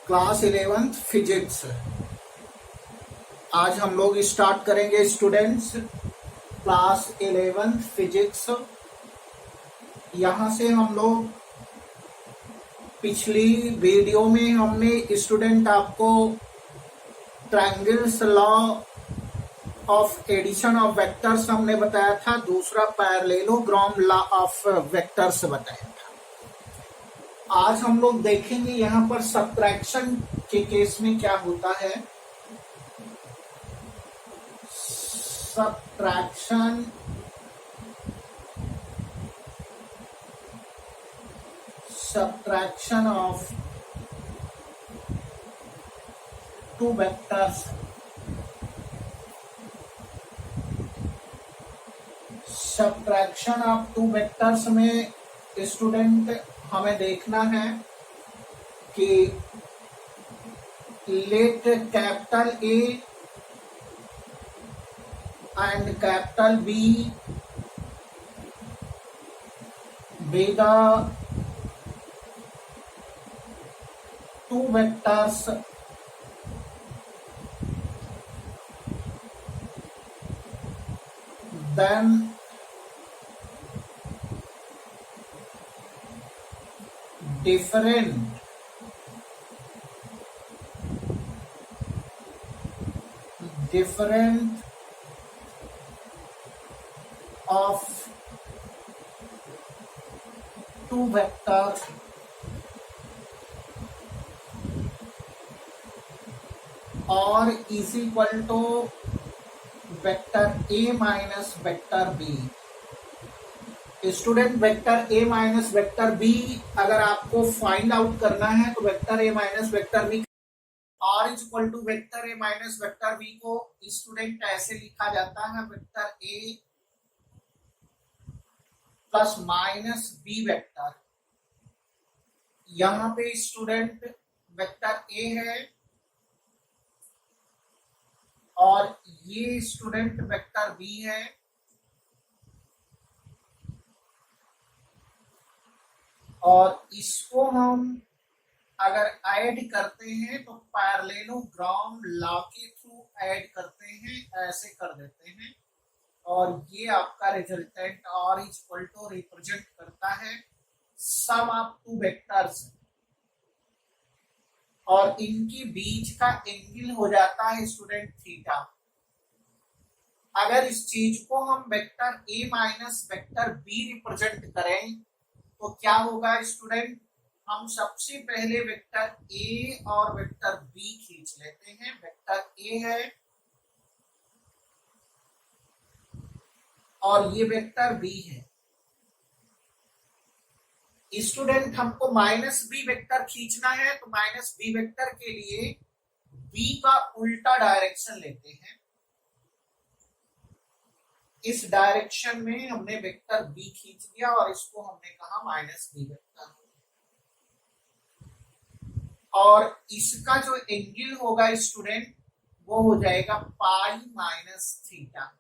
Class 11th physics. आज हम लोग स्टार्ट करेंगे स्टूडेंट्स क्लास 11th फिजिक्स। यहाँ से हम लोग पिछली वीडियो में हमने स्टूडेंट आपको triangles law of addition of vectors हमने बताया था, दूसरा पैरेललोग्राम लॉ ऑफ वेक्टर्स बताया था। आज हम लोग देखेंगे यहाँ पर सबट्रैक्शन के केस में क्या होता है। subtraction of two vectors। Subtraction of two vectors में स्टूडेंट हमें देखना है कि let capital A and capital B be the two vectors then different of two vectors और is equal to vector A minus vector B. Student vector A minus vector B अगर आपको find out करना है तो vector A minus vector B और is equal to vector A minus vector B को student ऐसे लिखा जाता है vector A plus minus B vector. यहाँ पे स्टूडेंट वेक्टर ए है और ये स्टूडेंट वेक्टर बी है और इसको हम अगर ऐड करते हैं तो पैरेललोग्राम लॉ के थ्रू ऐड करते हैं, ऐसे कर देते हैं और ये आपका रिजल्टेंट और इज इक्वल टू रिप्रेजेंट करता है सम ऑफ टू वेक्टर्स और इनके बीच का एंगल हो जाता है स्टूडेंट थीटा। अगर इस चीज को हम vector A minus vector B represent करें तो क्या होगा स्टूडेंट, हम सबसे पहले वेक्टर ए और वेक्टर बी खींच लेते हैं। वेक्टर ए है और ये वेक्टर बी है। स्टूडेंट हमको माइनस बी वेक्टर खींचना है तो माइनस बी वेक्टर के लिए बी का उल्टा डायरेक्शन लेते हैं। इस डायरेक्शन में हमने वेक्टर बी खींच लिया और इसको हमने कहा माइनस बी वेक्टर और इसका जो एंगल होगा स्टूडेंट वो हो जाएगा पाई माइनस थीटा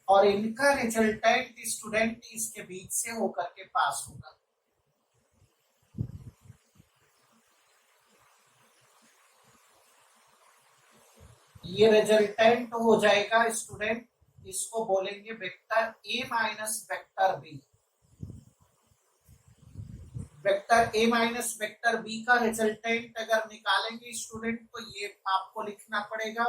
और इनका रिजल्टेंट स्टूडेंट इसके बीच से होकर के पास होगा। ये रिजल्टेंट हो जाएगा स्टूडेंट, इसको बोलेंगे vector A minus vector B. Vector A minus vector B का रिजल्टेंट अगर निकालेंगे स्टूडेंट तो ये आपको लिखना पड़ेगा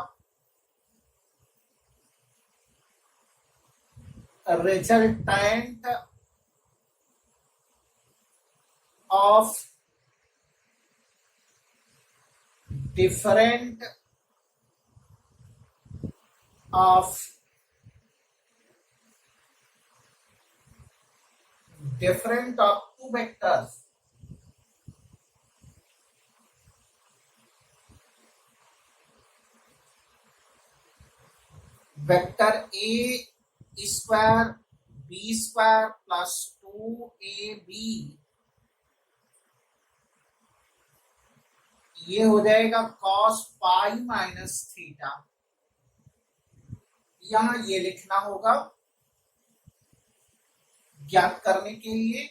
resultant of different of two vectors vector A square B square plus 2ab ये हो जाएगा cos पाई माइनस थीटा। यहां ये लिखना होगा ज्ञात करने के लिए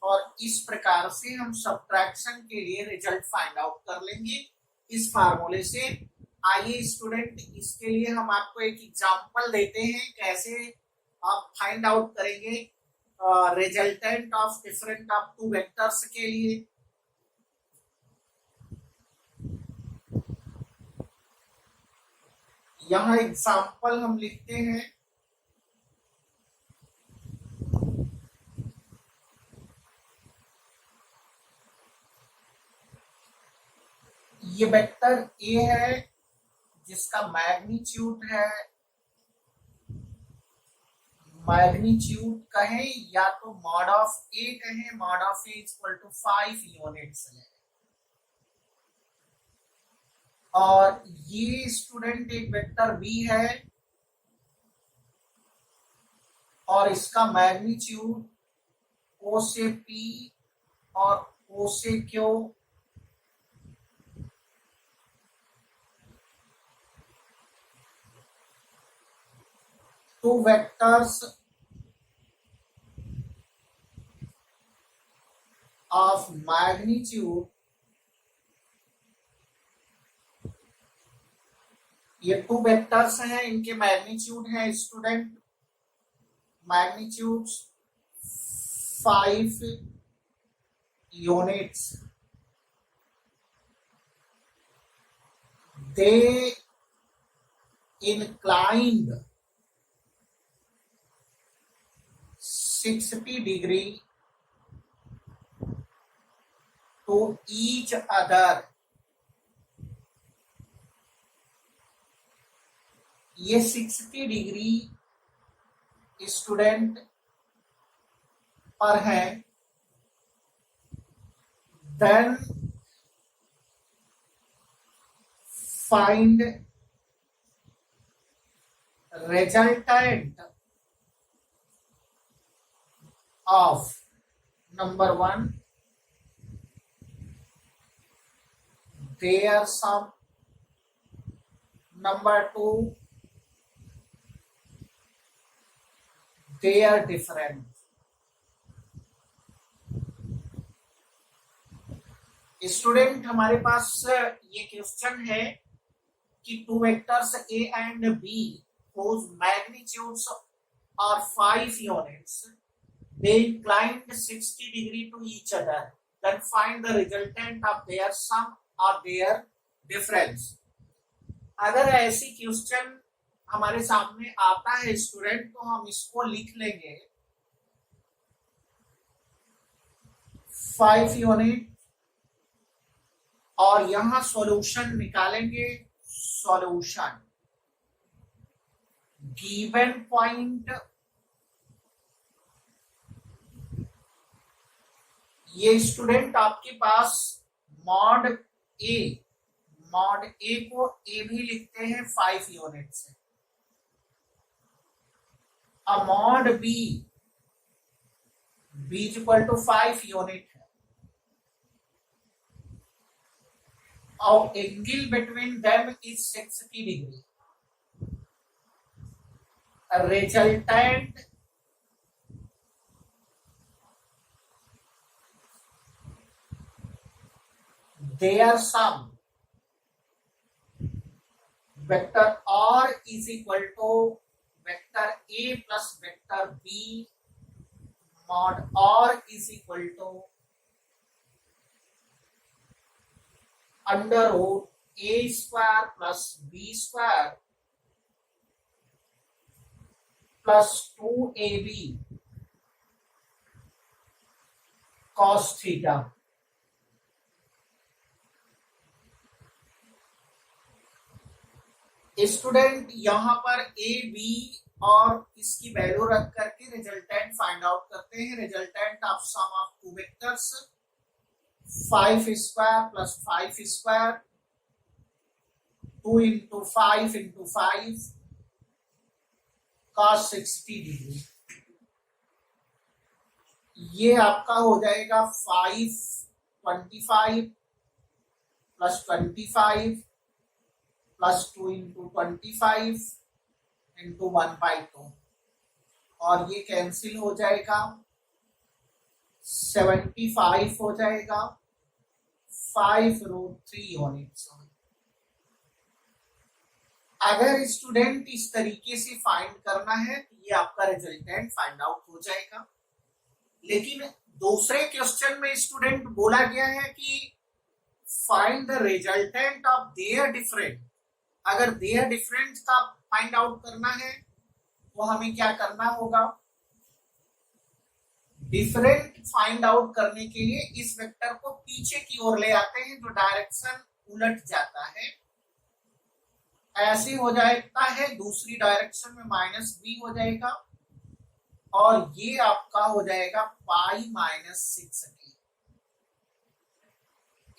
और इस प्रकार से हम सब्ट्रैक्शन के लिए रिजल्ट फाइंड आउट कर लेंगे इस फार्मूले से। आइए स्टूडेंट, इसके लिए हम आपको एक एग्जांपल देते हैं कैसे आप फाइंड आउट करेंगे resultant of different of two vectors के लिए। यहाँ एग्जांपल हम लिखते हैं, ये वेक्टर ए है जिसका मैग्नीट्यूड है, मैग्नीट्यूड कहें या तो मॉड ऑफ ए कहें, mod of A equal to 5 units है। और ये स्टूडेंट एक वेक्टर बी है और इसका मैग्नीट्यूड ओ से पी और ओ से Q two vectors of magnitude, ये टू वेक्टर्स हैं, इनके मैग्नीट्यूड है student magnitude 5 units. They inclined 60 degree to each other। ये 60 डिग्री स्टूडेंट पर है। Then find resultant of number 1 their sum, number 2 their difference। Student हमारे पास ये क्वेश्चन है कि two vectors A and B whose magnitudes are 5 units, they inclined 60 degree to each other, then find the resultant of their sum or their difference। अगर ऐसी question हमारे सामने आता है स्टूडेंट तो हम इसको लिख लेंगे 5 यूनिट और यहां सॉल्यूशन निकालेंगे। सॉल्यूशन गिवन पॉइंट, ये स्टूडेंट आपके पास मॉड ए को ए भी लिखते हैं 5 यूनिट से, mod B equal to 5 unit है और angle between them is 60 degree. Resultant their sum, vector R is equal to vector A plus vector B, mod R is equal to under root A square plus B square plus 2AB cos theta। Student यहां पर A B और इसकी value रख करके resultant find out करते हैं। Resultant of sum of two vectors 5 square plus 5 square 2 into 5 into 5 cos 60 degree. ये आपका हो जाएगा 525 प्लस 25 प्लस 2 इंटू 25 इंटू 1/2 और ये कैंसिल हो जाएगा 75 हो जाएगा, 5√3 यूनिट्स। अगर स्टूडेंट इस तरीके से फाइंड करना है तो ये आपका रिजल्टेंट फाइंड आउट हो जाएगा। लेकिन दूसरे क्वेश्चन में स्टूडेंट बोला गया है कि find the resultant of their different. अगर देयर डिफरेंस का फाइंड आउट करना है तो हमें क्या करना होगा, डिफरेंट फाइंड आउट करने के लिए इस वेक्टर को पीछे की ओर ले आते हैं, जो डायरेक्शन उलट जाता है, ऐसे हो जाता है, दूसरी डायरेक्शन में -b हो जाएगा और ये आपका हो जाएगा π-6t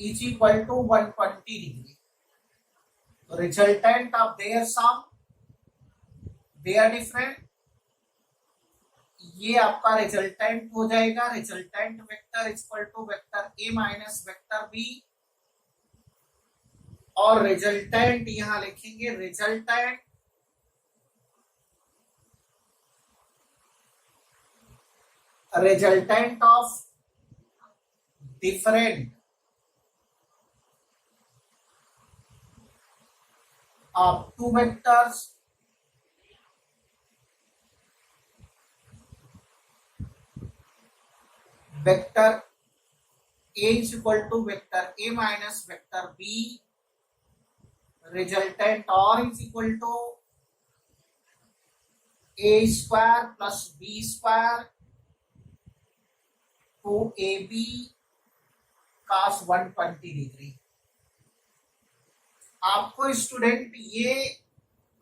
is equal to 120 degree. Resultant of their sum, their different, ये आपका रिजल्टेंट हो जाएगा। Resultant vector equal to vector a minus vector b, और रिजल्टेंट यहां लिखेंगे resultant of different of two vectors vector a is equal to vector a minus vector b, resultant और is equal to a square plus b square टू ab cos 120 degree. आपको student ये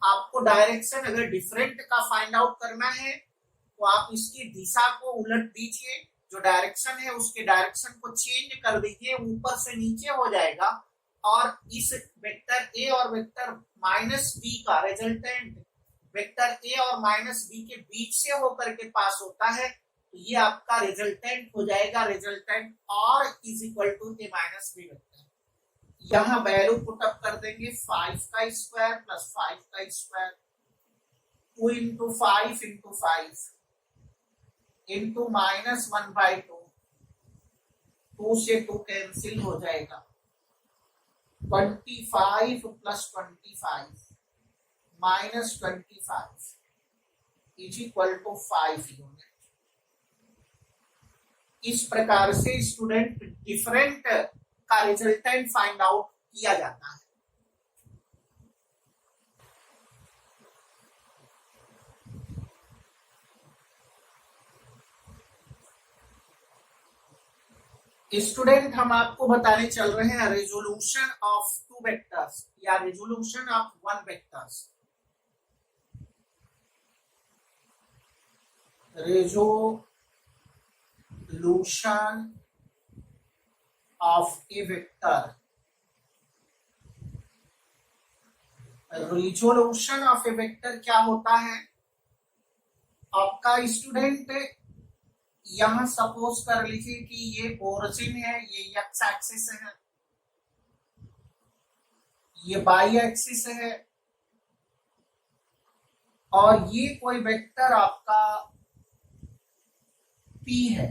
आपको direction अगर different का find out करना है तो आप इसकी दिशा को उलट दीजिए, जो डायरेक्शन है उसके डायरेक्शन को चेंज कर दीजिए, ऊपर से नीचे हो जाएगा, और इस वेक्टर ए और वेक्टर -b का रिजल्टेंट वेक्टर ए और -b के बीच से होकर के पास होता है, तो ये आपका रिजल्टेंट हो जाएगा। रिजल्टेंट और is equal to a - b vector. यहां वैल्यू पुट अप कर देंगे, 5 का स्क्वायर प्लस 5 का स्क्वायर, 2 इंटू 5 इंटू 5 इंटू -1/2, 2 से 2 कैंसिल हो जाएगा, 25 plus 25 -25 is equal to 5 unit. इस प्रकार से स्टूडेंट डिफरेंट का रिजल्टेंट फाइंड आउट किया जाता है। स्टूडेंट हम आपको बताने चल रहे हैं रेजोल्यूशन ऑफ टू वेक्टर्स या resolution of one vectors. Resolution of A vector, resolution of A vector क्या होता है आपका स्टूडेंट, यहां सपोज कर लीजिए कि ये ओरिजिन है, ये एक्स एक्सिस है, ये वाई एक्सिस है, और ये कोई वेक्टर आपका P है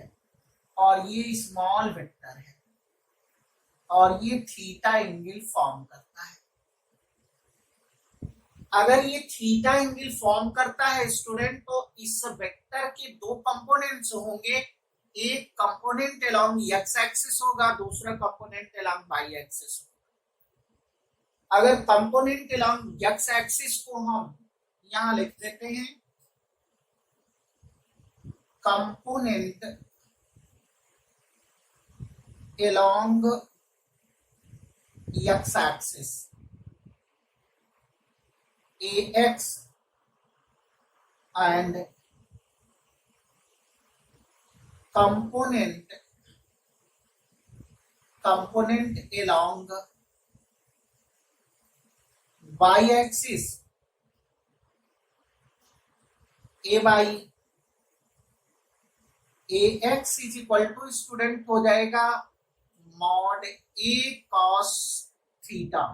और ये स्मॉल वेक्टर है और ये थीटा एंगल फॉर्म करता है। अगर ये थीटा एंगल फॉर्म करता है स्टूडेंट, तो इस वेक्टर के दो कंपोनेंट्स होंगे, एक कंपोनेंट अलोंग एक्स एक्सिस होगा, दूसरा कंपोनेंट अलोंग वाई एक्सिस होगा। अगर कंपोनेंट अलोंग एक्स एक्सिस को हम यहां लिख देते हैं component along x axis ax and component along y axis ay, ax is equal to student हो जाएगा मॉड a cos थीटा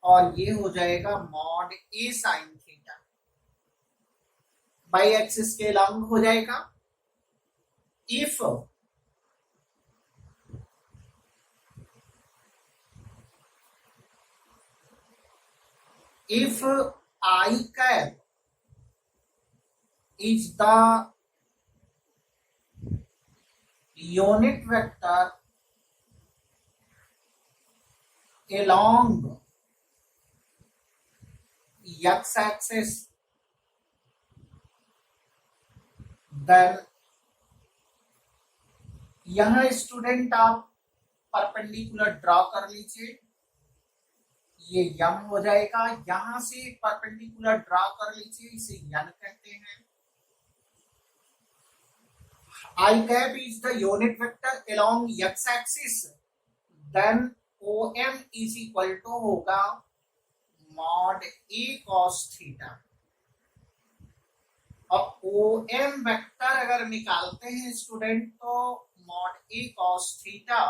और ये हो जाएगा mod a sine theta, by axis के लॉन्ग हो जाएगा। if I cap is the unit vector along x axis, then यहां स्टूडेंट आप परपेंडिकुलर ड्रॉ कर लीजिए, ये यम हो जाएगा, यहां से परपेंडिकुलर ड्रॉ कर लीजिए, इसे यन कहते हैं। I cap is the unit vector along x axis, then OM is equal to होगा mod A cos थीटा। अब OM वेक्टर अगर निकालते हैं स्टूडेंट तो mod A cos theta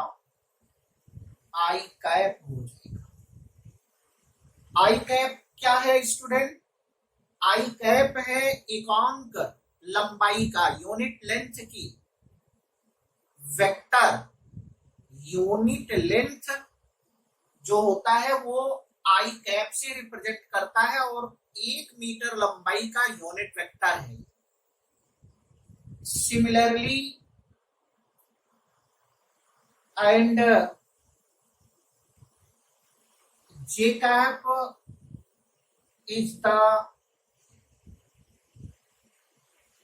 I cap हो जाएगा। I कैप क्या है स्टूडेंट? I कैप है एकांक लंबाई का, यूनिट लेंथ की वेक्टर। यूनिट लेंथ जो होता है वो आई कैप से रिप्रेजेंट करता है और 1 मीटर लंबाई का यूनिट वेक्टर है। Similarly and J cap is the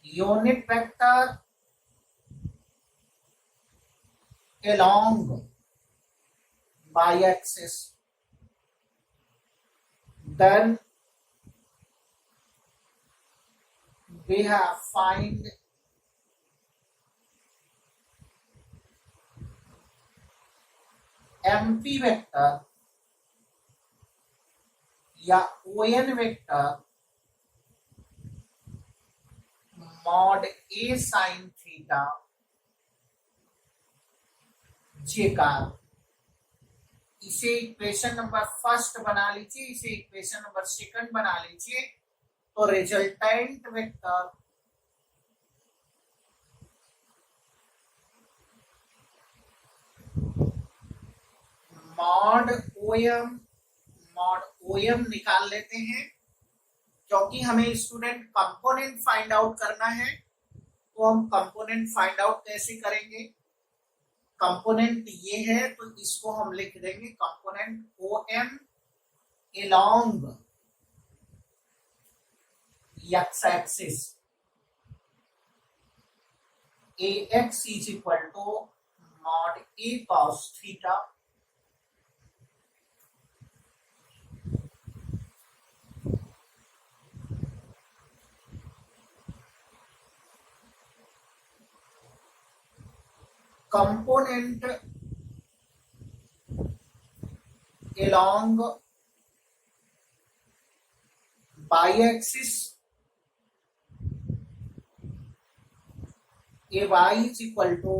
unit vector along y-axis, then we have find MP vector या ON vector mod A sin theta J का। इसे इक्वेशन नंबर फर्स्ट बना लीजिए, इसे इक्वेशन नंबर सेकंड बना लीजिए, तो रिजल्टेंट वेक्टर मॉड ओएम निकाल लेते हैं, क्योंकि हमें स्टूडेंट कंपोनेंट फाइंड आउट करना है। तो हम कंपोनेंट फाइंड आउट कैसे करेंगे? कंपोनेंट ये है तो इसको हम लिख देंगे component OM along x axis, AX is equal to mod A cos theta component along y-axis AY is equal to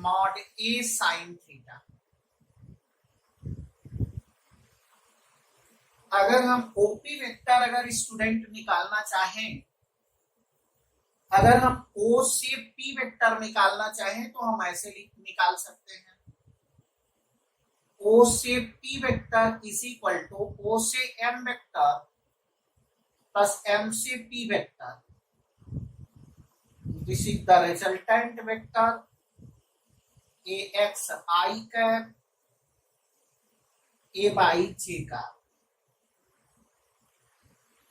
mod A sin theta. अगर हम OP वेक्टर अगर स्टूडेंट निकालना चाहें, अगर हम O से P वेक्टर निकालना चाहें तो हम ऐसे निकाल सकते हैं, O से P vector is equal to O से M वेक्टर प्लस M से P vector. This is the resultant vector AX I cap A by J का।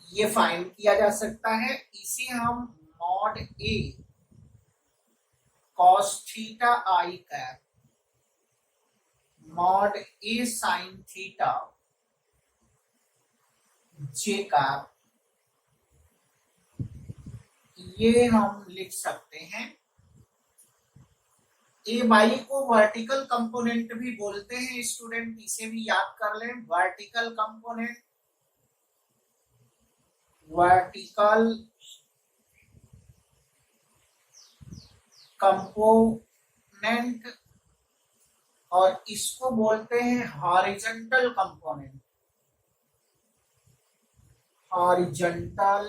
ये फाइंड किया जा सकता है, इसे हम mod A cos theta I cap mod A sin theta J का, ये हम लिख सकते हैं। ए बाई को वर्टिकल कंपोनेंट भी बोलते हैं स्टूडेंट, इसे भी याद कर लें। वर्टिकल कंपोनेंट, वर्टिकल कंपोनेंट और इसको बोलते हैं हॉरिजॉन्टल कंपोनेंट। हॉरिजॉन्टल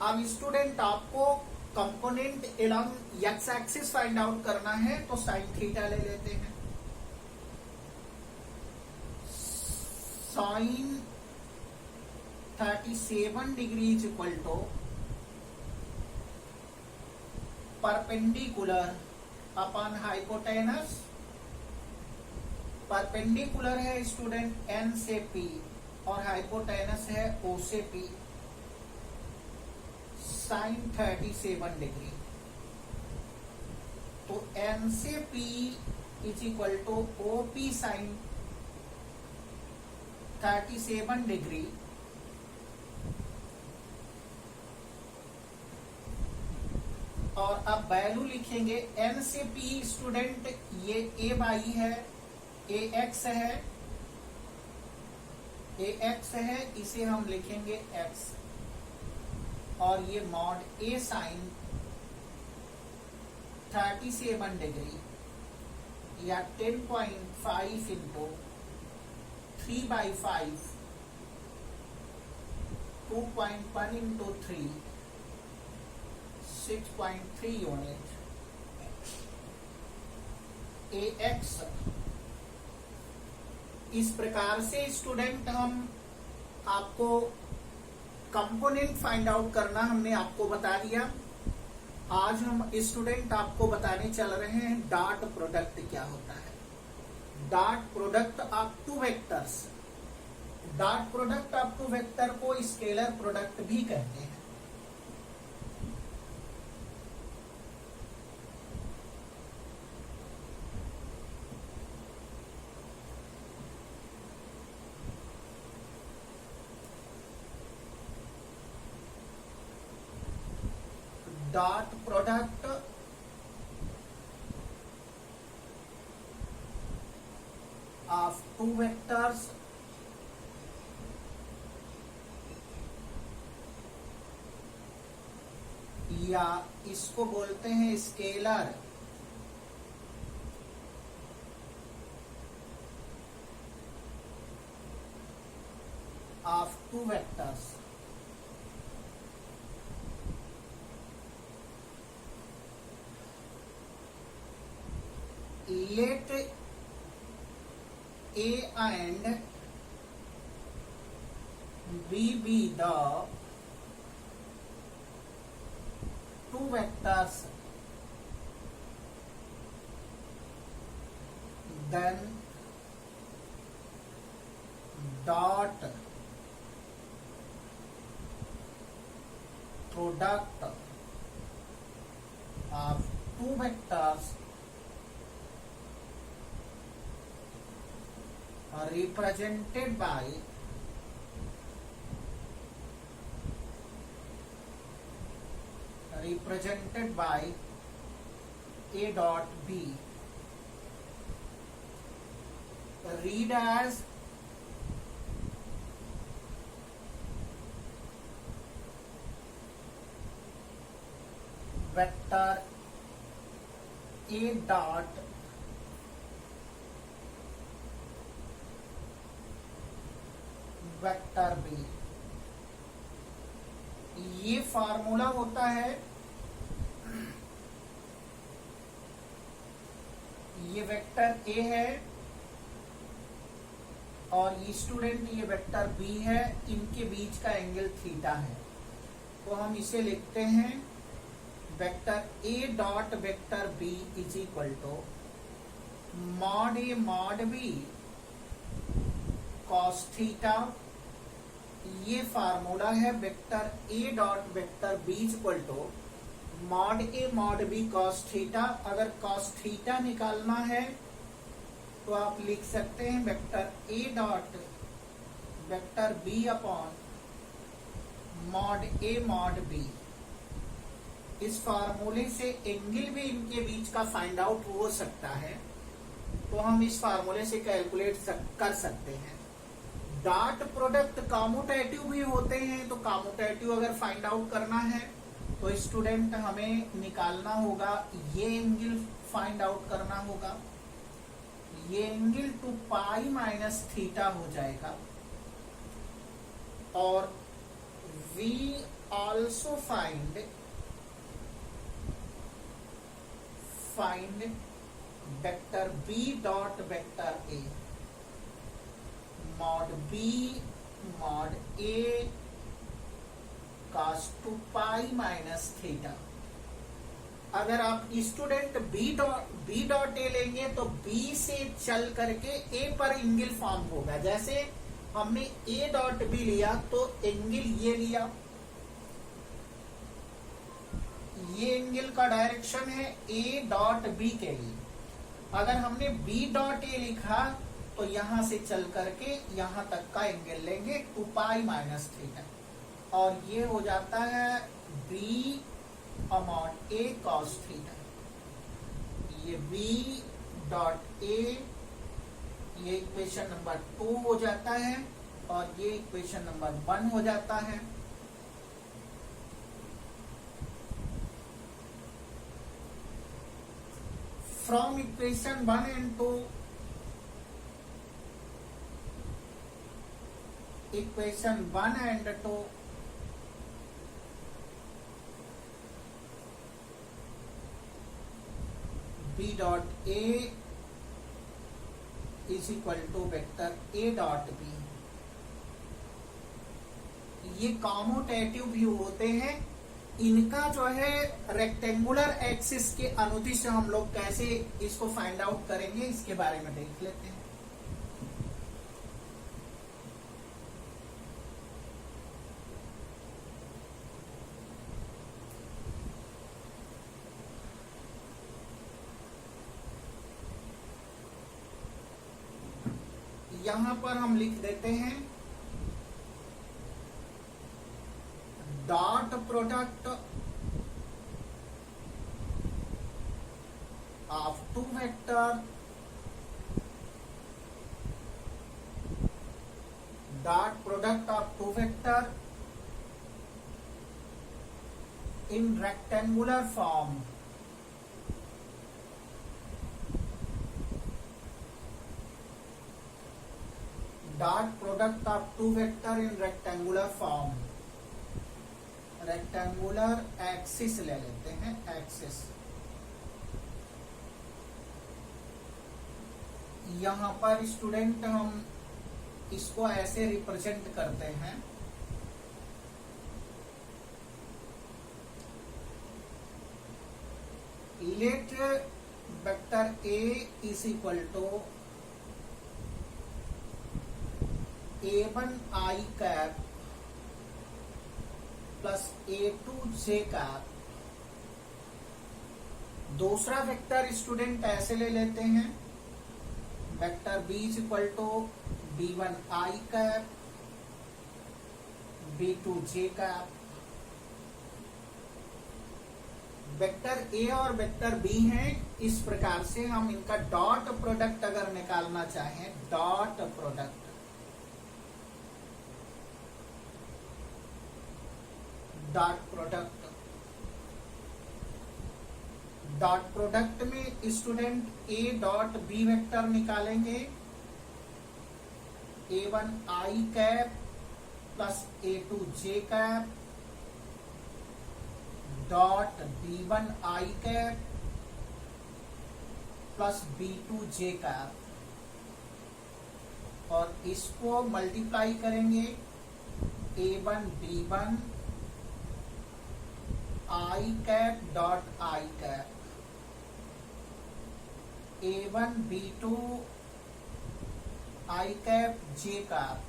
अब स्टूडेंट आपको component along x axis find out करना है, तो साइन थीटा ले लेते हैं। Sine 37 degree is equal to perpendicular upon hypotenuse. Perpendicular है स्टूडेंट एन से पी और हाइपोटेनस है ओ से पी। साइन 37 डिग्री, तो एन से P is equal to O P sine 37 degree. और अब वैल्यू लिखेंगे एन से पी स्टूडेंट, ये ए बाई है, ए एक्स है, ए एक्स है, इसे हम लिखेंगे एक्स। और ये मॉड ए साइन 37 डिग्री या 10.5 into 3/5 2.1 into 3 6.3 unit A x. इस प्रकार से स्टूडेंट हम आपको कंपोनेंट फाइंड आउट करना हमने आपको बता दिया। आज हम स्टूडेंट आपको बताने चल रहे हैं डॉट प्रोडक्ट क्या होता है। Dot product of two vectors. Dot product of two vector को स्केलर प्रोडक्ट भी कहते हैं। Dot product of two vectors या इसको बोलते हैं scalar of two vectors. Let A and B be the two vectors, then dot product of two vectors are represented by A dot B, read as vector A dot vector B. ये formula होता है, ये vector A है और ये student ये vector B है, इनके बीच का एंगल थीटा है। तो हम इसे लिखते हैं vector A dot vector B is equal to mod A mod B cos theta. ये फार्मूला है vector A dot vector B equal to mod A mod B cos theta. अगर कॉस थीटा निकालना है तो आप लिख सकते हैं vector A dot vector B upon mod A mod B. इस फार्मूले से एंगल भी इनके बीच का फाइंड आउट हो सकता है, तो हम इस फार्मूले से कैलकुलेट कर सकते हैं। डॉट प्रोडक्ट कॉम्यूटेटिव भी होते हैं, तो कॉम्यूटेटिव अगर फाइंड आउट करना है तो स्टूडेंट हमें निकालना होगा, ये एंगल फाइंड आउट करना होगा, ये एंगल 2 पाई माइनस थीटा हो जाएगा और V also find vector b dot vector a mod b mod a cos 2 pi minus theta. अगर आप स्टूडेंट बी डॉट ए लेंगे तो बी से चल करके ए पर एंगल फॉर्म होगा। जैसे हमने ए डॉट बी लिया तो एंगल ये लिया, ये एंगल का डायरेक्शन है ए डॉट बी के लिए। अगर हमने बी डॉट ए लिखा तो यहां से चल करके यहां तक का एंगल लेंगे 2 पाई माइनस थीटा, और ये हो जाता है बी अपॉन ए कॉस थीटा। ये बी डॉट ए, ये इक्वेशन नंबर 2 हो जाता है, और ये इक्वेशन नंबर 1 हो जाता है। From equation 1 and 2, equation 1 and 2, b dot a is equal to vector a dot b। ये कॉम्यूटेटिव व्यू होते हैं। इनका जो है रेक्टेंगुलर एक्सिस के अनुदिश हम लोग कैसे इसको फाइंड आउट करेंगे, इसके बारे में देख लेते हैं। यहां पर हम लिख देते हैं dot product of two vector, dot product of two vector in rectangular form, dot product of two vector in rectangular form. Rectangular axis ले लेते हैं, एक्सिस। यहां पर स्टूडेंट हम इसको ऐसे रिप्रेजेंट करते हैं, let vector A is equal to a1 i cap plus a2 j cap. दूसरा वेक्टर स्टूडेंट ऐसे ले लेते हैं, vector b is equal to b1 i cap b2 j cap. Vector a और वेक्टर b हैं। इस प्रकार से हम इनका डॉट प्रोडक्ट अगर निकालना चाहें, dot product, dot product, dot product में student A dot B vector निकालेंगे, a1 i cap plus a2 j cap dot b1 i cap plus b2 j cap, और इसको मल्टीप्लाई करेंगे a1 b1 i cap dot i cap, a1 b2 i cap j cap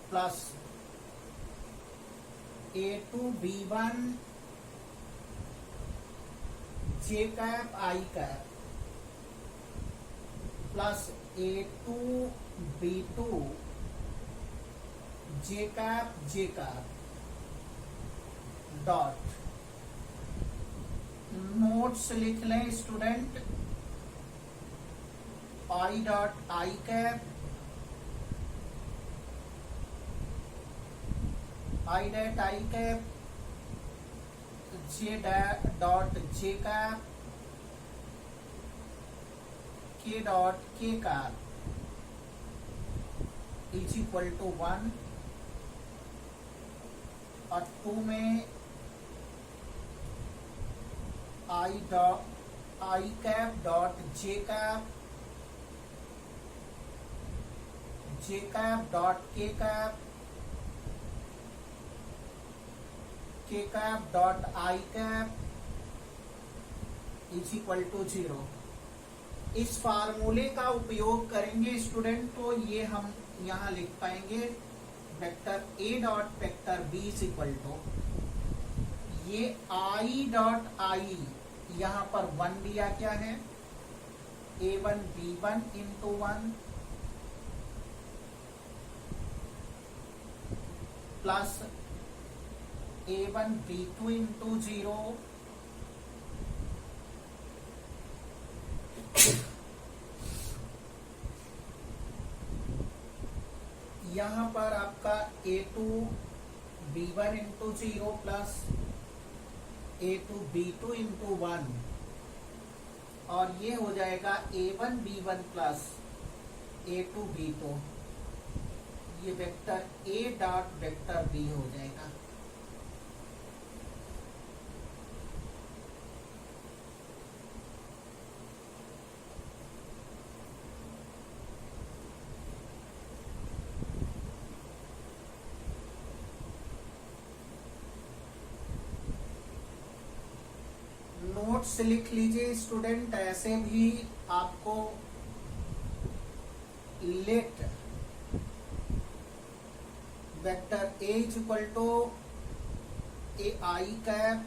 plus a2 b1 j cap i cap plus a2 b2 j cap dot. Notes लिख लें student, i dot i cap, i dot i cap, j dot j cap, k dot k cap is equal to 1। और 2 में I cap dot J cap dot K cap dot I cap is equal to 0। इस फार्मूले का उपयोग करेंगे student, तो ये हम यहां लिख पाएंगे vector A dot vector B is equal to, ये आई डॉट आई यहां पर 1 दिया क्या है, a1 b1 into 1 plus a1 b2 into 0 यहां पर आपका a2 b1 into 0 plus a2 b2 into 1 और ये हो जाएगा a1 b1 plus a2 b2, ये vector a dot vector b हो जाएगा। नोट्स लिख लीजिए स्टूडेंट, ऐसे भी आपको let vector A is equal to A I cap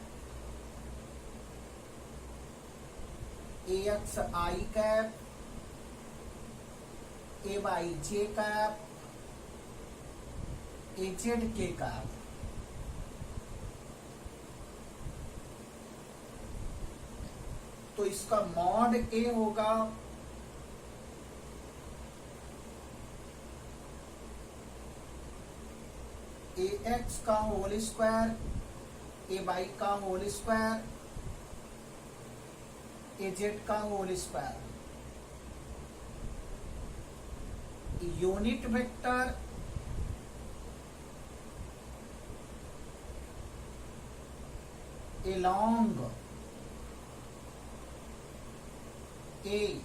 A X I cap A Y J cap A Z K cap, तो इसका मॉड ए होगा ए एक्स का होल स्क्वायर ए वाई का होल स्क्वायर ए जेड का whole square, unit vector along A.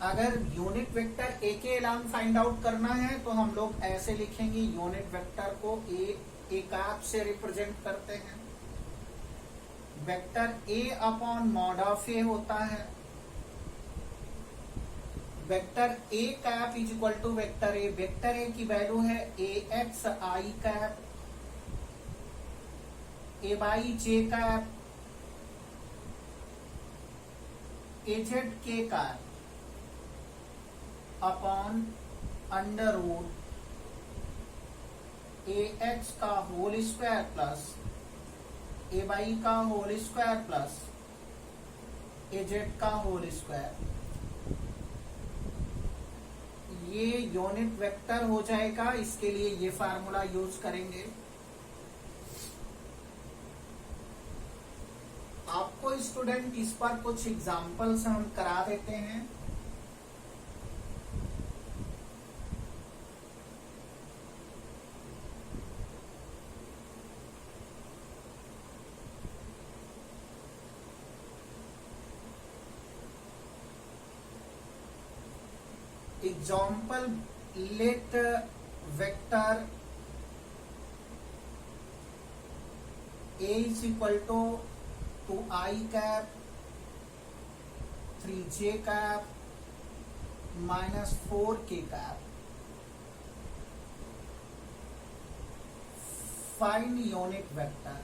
अगर unit vector A के along find out करना है तो हम लोग ऐसे लिखेंगे, यूनिट वेक्टर को ए कैप से रिप्रेजेंट करते हैं, vector A upon mod of A होता है, vector A cap is equal to vector A की वैल्यू है A X I cap A Y J cap A Z K cap upon under root A X का whole square plus A Y का whole square plus A Z का whole square, ये unit vector हो जाएगा। इसके लिए ये formula use करेंगे। आपको स्टूडेंट इस पर कुछ एग्जांपल्स हम करा देते हैं। Example, let vector A is equal to 2i cap 3j cap minus 4k cap, find unit vector.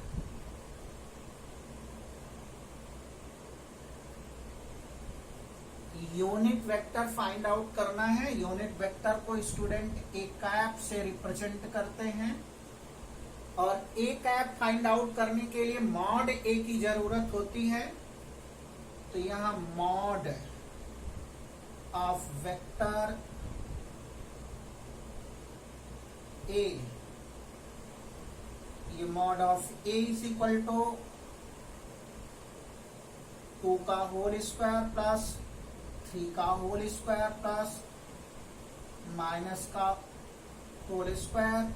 Unit vector find out करना है। यूनिट वेक्टर को स्टूडेंट ए कैप से रिप्रेजेंट करते हैं और ए कैप फाइंड आउट करने के लिए मॉड ए की जरूरत होती है। तो यहां मॉड ऑफ वेक्टर ए, ये mod of A is equal to 2 का होल स्क्वायर प्लस 3 का होल स्क्वायर प्लस माइनस का whole square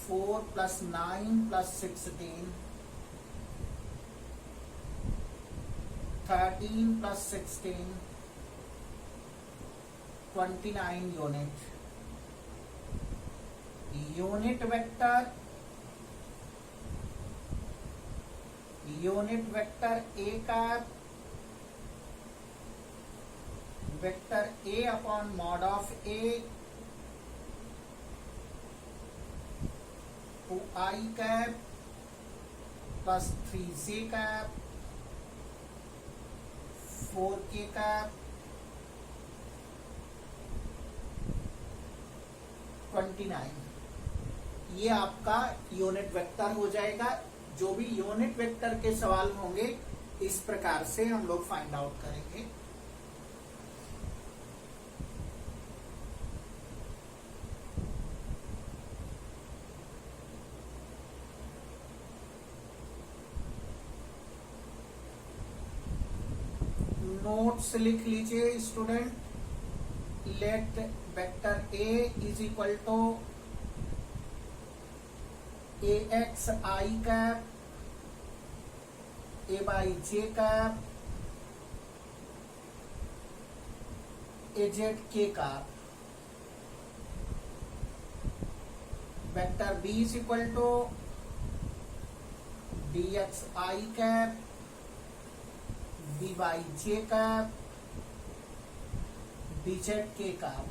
4 plus 9 plus 16, 13 plus 16, 29 unit. Unit vector A का vector A upon mod of A two I cap plus 3J cap 4K cap 29, ये आपका unit vector हो जाएगा। जो भी unit vector के सवाल होंगे इस प्रकार से हम लोग फाइंड आउट करेंगे। नोट्स लिख लीजिए student. Let vector A is equal to AX I cap A by J cap AZ K cap. Vector B is equal to DX I cap B by J cap BZ K cap.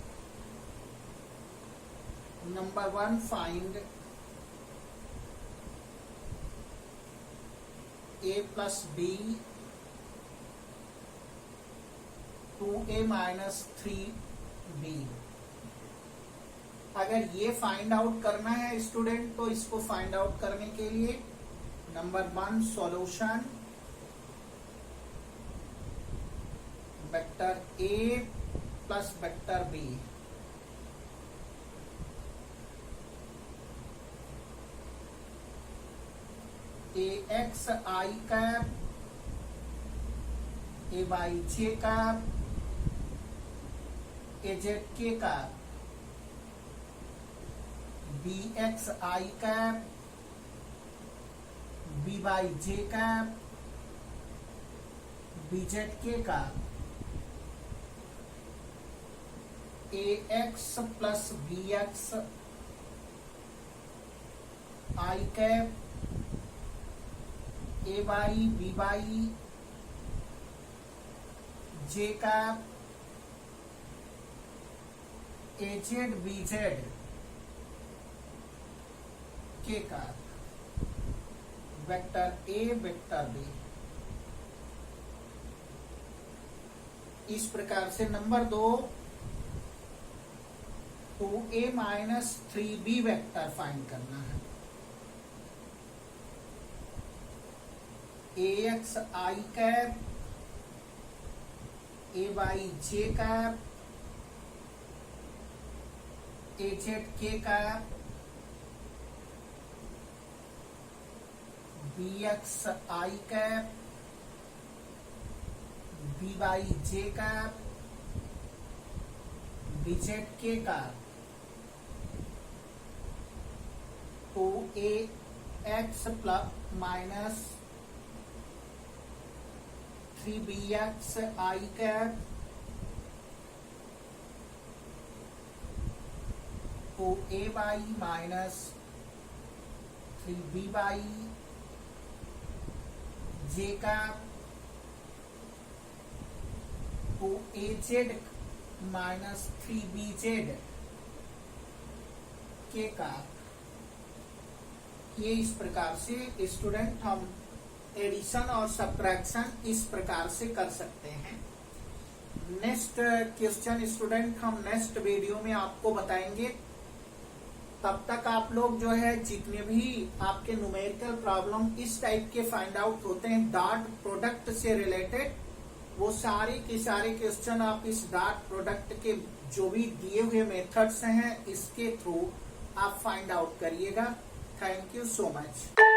Number 1 find A plus B 2A minus 3B। अगर ये find out करना है student तो इसको find out करने के लिए number 1 solution vector A plus vector B। AX I cap A by J cap AZ K cap BX I cap B by J cap BZ K cap. AX plus BX I cap A by B by J cap AZ BZ K cap. Vector A vector B। इस प्रकार से number 2 2A minus 3B vector find करना है। AX I cap A by J cap AZ K cap BX I cap B by J cap BZ K cap. तो AX plus minus 3BX I cap तो A by minus 3B by J cap तो AZ minus 3BZ K cap. ये इस प्रकार से student हम addition और subtraction इस प्रकार से कर सकते हैं। नेक्स्ट क्वेश्चन स्टूडेंट हम नेक्स्ट वीडियो में आपको बताएंगे। तब तक आप लोग जो है जितने भी आपके न्यूमेरिकल प्रॉब्लम इस टाइप के फाइंड आउट होते हैं डॉट प्रोडक्ट से रिलेटेड, वो सारे के सारे क्वेश्चन आप इस डॉट प्रोडक्ट के जो भी दिए हुए मेथड्स हैं इसके थ्रू आप फाइंड आउट करिएगा। Thank you so much.